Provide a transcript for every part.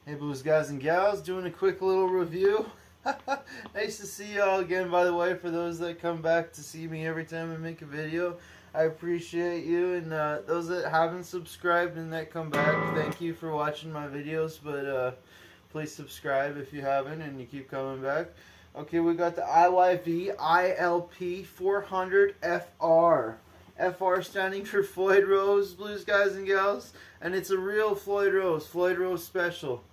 Hey blues guys and gals, doing a quick little review. Nice to see y'all again, by the way, for those that come back to see me every time I make a video. I appreciate you, and those that haven't subscribed and that come back, thank you for watching my videos, but please subscribe if you haven't and you keep coming back. Okay, we got the IYV ILP 400 FR. FR standing for Floyd Rose, blues guys and gals, and it's a real Floyd Rose special.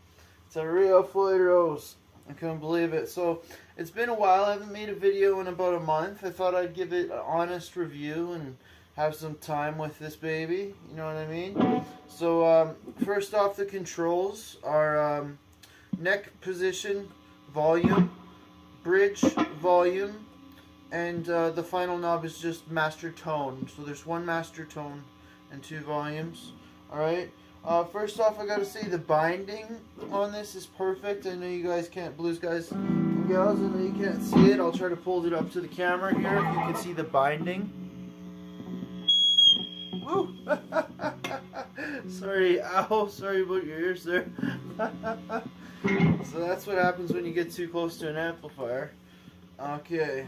It's a real Floyd Rose. I couldn't believe it. So it's been a while. I haven't made a video in about a month. I thought I'd give it an honest review and have some time with this baby. You know what I mean? So first off, the controls are neck position, volume, bridge, volume, and the final knob is just master tone. So there's one master tone and two volumes. Alright. First off, I gotta say the binding on this is perfect. I know you guys can't, blues guys and gals, I know you can't see it. I'll try to pull it up to the camera here if you can see the binding. Woo! Sorry, ow, sorry about your ears there. So that's what happens when you get too close to an amplifier. Okay.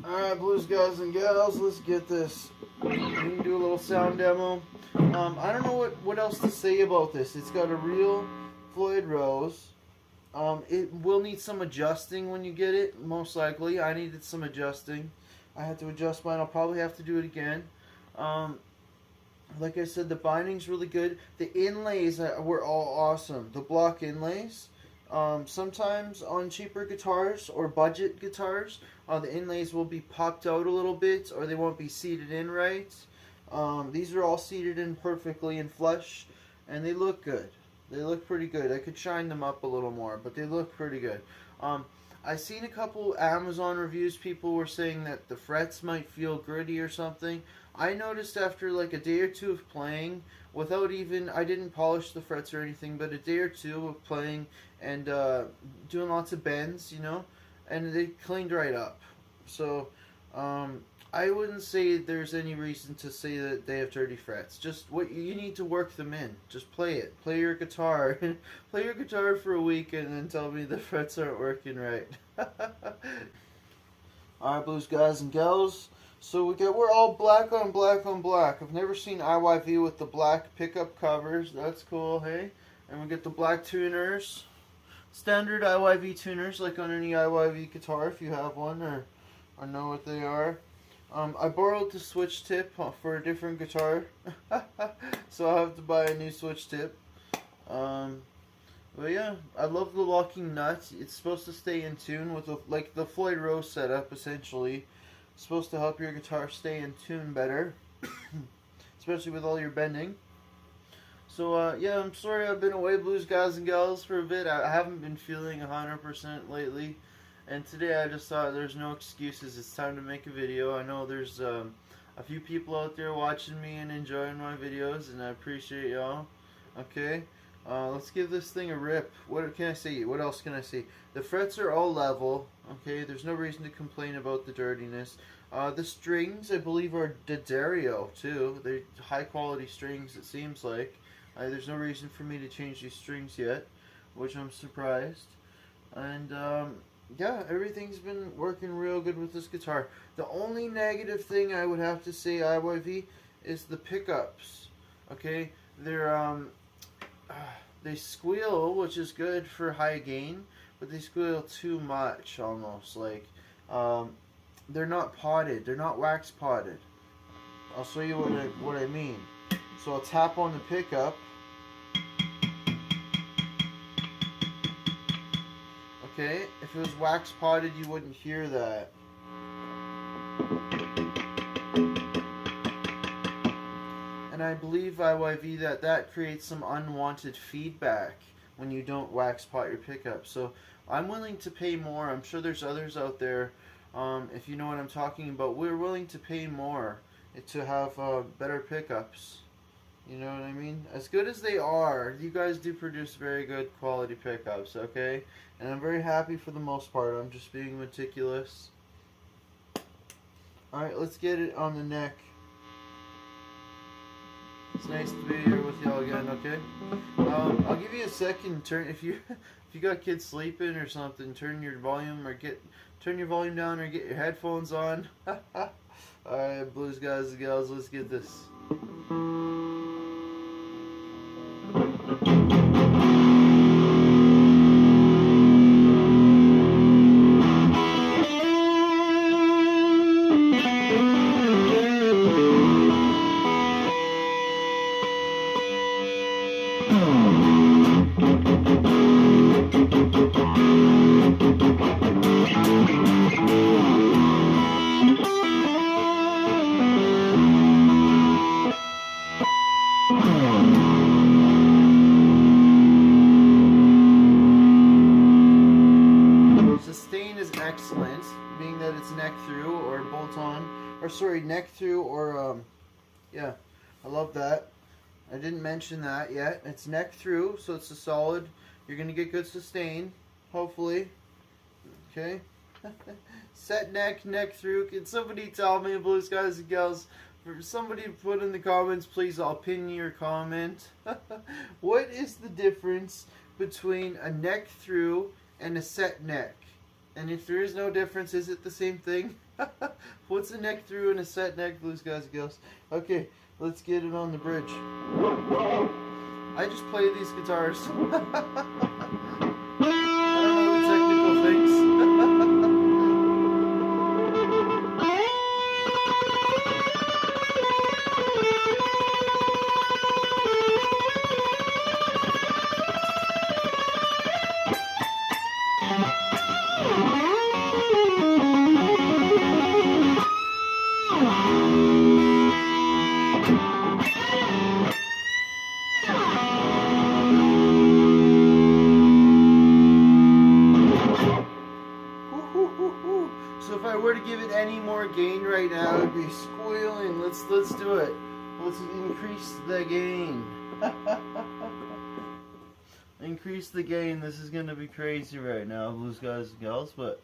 Alright, blues guys and gals, let's get this. We can do a little sound demo. I don't know what else to say about this. It's got a real Floyd Rose. It will need some adjusting when you get it, most likely. I needed some adjusting. I had to adjust mine. I'll probably have to do it again. Like I said, the binding's really good. The inlays were all awesome. The block inlays. Sometimes on cheaper guitars or budget guitars, the inlays will be popped out a little bit, or they won't be seated in right. These are all seated in perfectly and flush, and they look good. They look pretty good. I could shine them up a little more, but they look pretty good. I seen a couple Amazon reviews. People were saying that the frets might feel gritty or something. I noticed after like a day or two of playing, without even, I didn't polish the frets or anything, but a day or two of playing and doing lots of bends, you know, and they cleaned right up. So I wouldn't say there's any reason to say that they have dirty frets. Just what you need to work them in. Just play it. Play your guitar. Play your guitar for a week and then tell me the frets aren't working right. Alright, blues guys and gals. So we're all black on black on black. I've never seen IYV with the black pickup covers. That's cool, hey? And we get the black tuners. Standard IYV tuners, like on any IYV guitar if you have one or know what they are. I borrowed the switch tip for a different guitar, so I'll have to buy a new switch tip. But yeah, I love the locking nut. It's supposed to stay in tune with like the Floyd Rose setup, essentially. It's supposed to help your guitar stay in tune better, especially with all your bending. So yeah, I'm sorry I've been away, blues guys and gals, for a bit. I haven't been feeling 100% lately. And today I just thought there's no excuses. It's time to make a video. I know there's a few people out there watching me and enjoying my videos, and I appreciate y'all. Okay, let's give this thing a rip. What can I say? What else can I say? The frets are all level. Okay, there's no reason to complain about the dirtiness. The strings, I believe, are D'Addario too. They're high quality strings, it seems like. There's no reason for me to change these strings yet, which I'm surprised. And yeah, everything's been working real good with this guitar. The only negative thing I would have to say, IYV, is the pickups. Okay, they squeal, which is good for high gain, but they squeal too much almost. Like they're not potted. They're not wax potted. I'll show you what I mean. So I'll tap on the pickup. Okay, if it was wax potted, you wouldn't hear that. And I believe IYV that creates some unwanted feedback when you don't wax pot your pickup. So I'm willing to pay more. I'm sure there's others out there, if you know what I'm talking about. We're willing to pay more to have better pickups. You know what I mean? As good as they are, you guys do produce very good quality pickups, okay? And I'm very happy for the most part. I'm just being meticulous. Alright, let's get it on the neck. It's nice to be here with y'all again. Okay. I'll give you a second. Turn if you got kids sleeping or something. Turn your volume down or get your headphones on. All right, blues guys and gals, let's get this. Sustain is excellent, being that it's neck through or bolt on, or sorry, neck through or yeah, I love that. I didn't mention that yet. It's neck through, so it's a solid. You're gonna get good sustain, hopefully. Okay. Set neck, neck through. Can somebody tell me, blues guys and gals? For somebody to put in the comments, please. I'll pin your comment. What is the difference between a neck through and a set neck? And if there is no difference, is it the same thing? What's a neck through and a set neck, blues guys and gals? Okay, let's get it on the bridge. I just play these guitars. I don't know the technical things. So if I were to give it any more gain right now, it would be squealing. Let's do it. Let's increase the gain. Increase the gain. This is gonna be crazy right now, blues guys and gals, but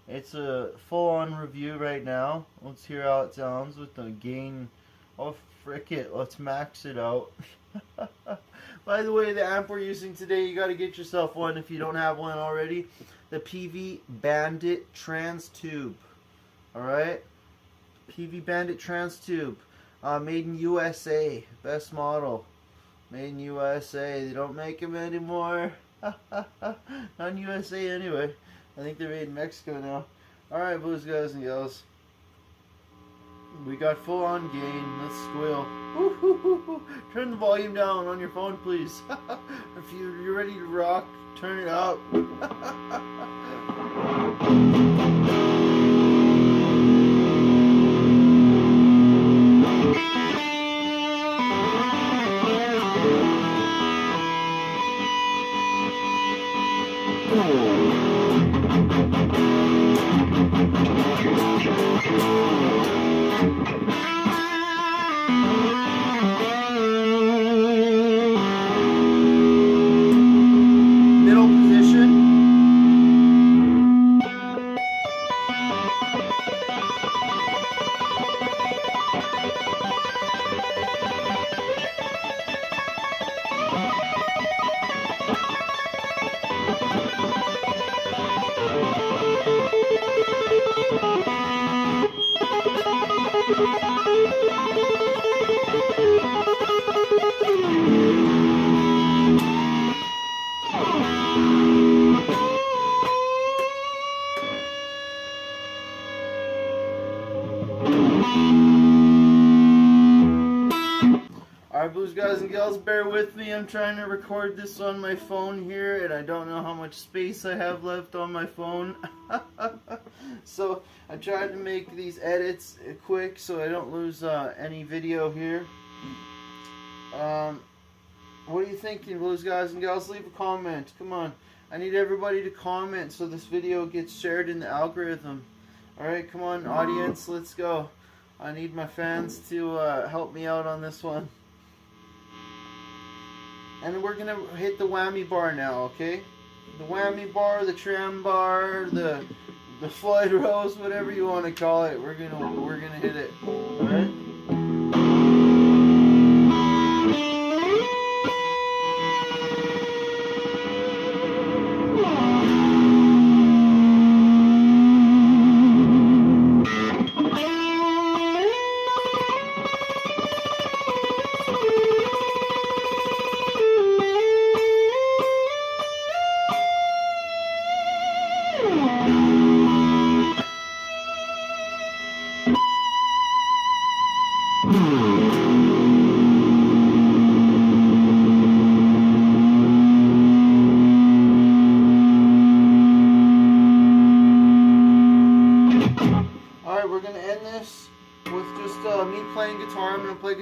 it's a full-on review right now. Let's hear how it sounds with the gain. Oh frick it, let's max it out. By the way, the amp we're using today, you got to get yourself one if you don't have one already. The PV Bandit Trans Tube. Alright? PV Bandit Trans Tube. Made in USA. Best model. Made in USA. They don't make them anymore. Not in USA anyway. I think they're made in Mexico now. Alright, blues guys and gals. We got full on gain. Let's squeal. Turn the volume down on your phone, please. If you're ready to rock, turn it up. Middle position. Alright, blues guys and gals, bear with me. I'm trying to record this on my phone here, and I don't know how much space I have left on my phone. So I tried to make these edits quick so I don't lose any video here. What are you thinking, blues guys and gals? Leave a comment. Come on. I need everybody to comment so this video gets shared in the algorithm. Alright, come on, audience, let's go. I need my fans to help me out on this one. And we're gonna hit the whammy bar now, okay? The whammy bar, the tram bar, the Floyd Rose, whatever you want to call it. We're gonna hit it. Alright?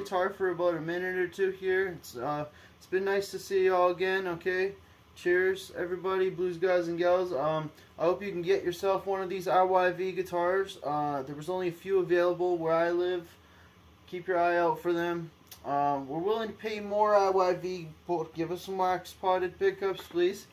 guitar for about a minute or two here. It's been nice to see y'all again. Okay, cheers, everybody, blues guys and gals. I hope you can get yourself one of these IYV guitars. There was only a few available where I live. Keep your eye out for them. We're willing to pay more IYV. Give us some wax potted pickups, please.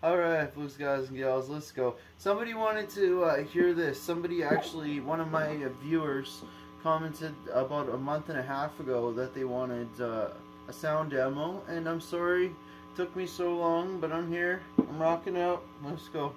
Alright, blues guys and gals, let's go. Somebody wanted to hear this. Somebody actually, one of my viewers, commented about a month and a half ago that they wanted a sound demo. And I'm sorry it took me so long, but I'm here. I'm rocking out. Let's go.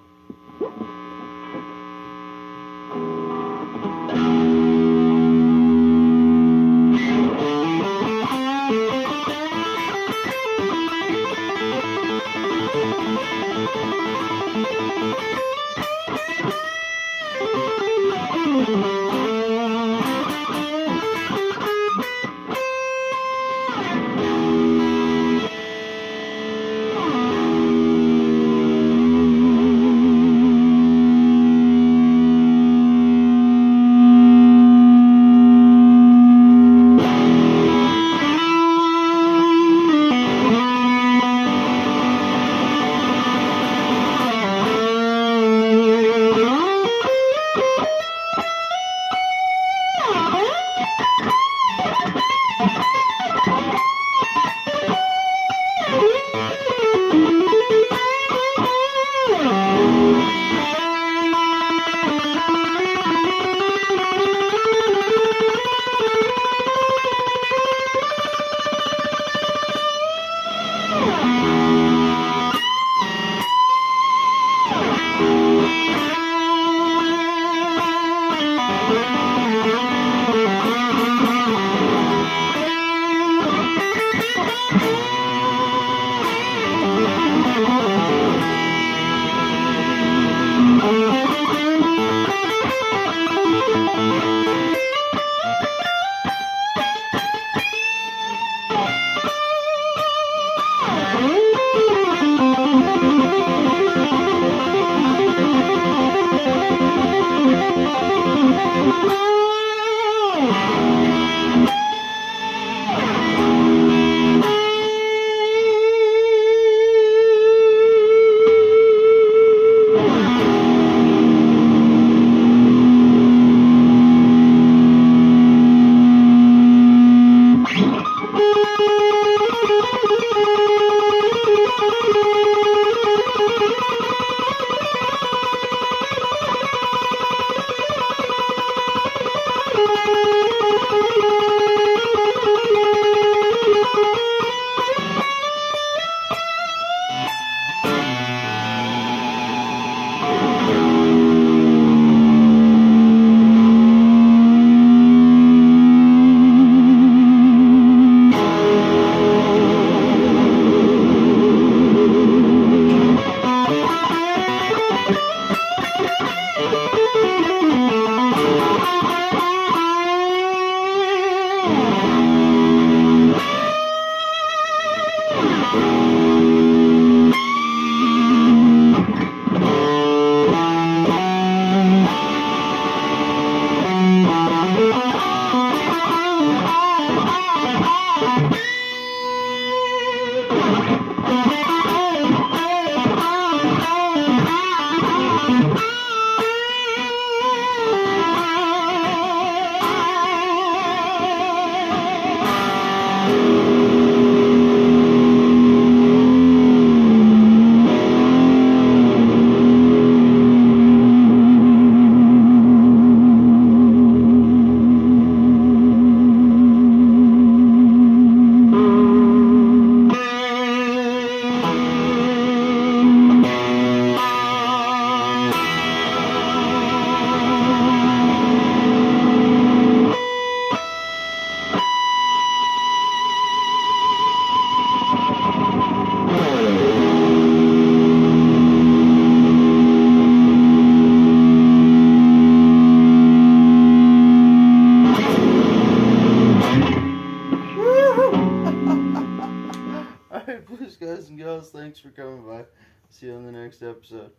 Alright, blues guys and gals, thanks for coming by. See you on the next episode.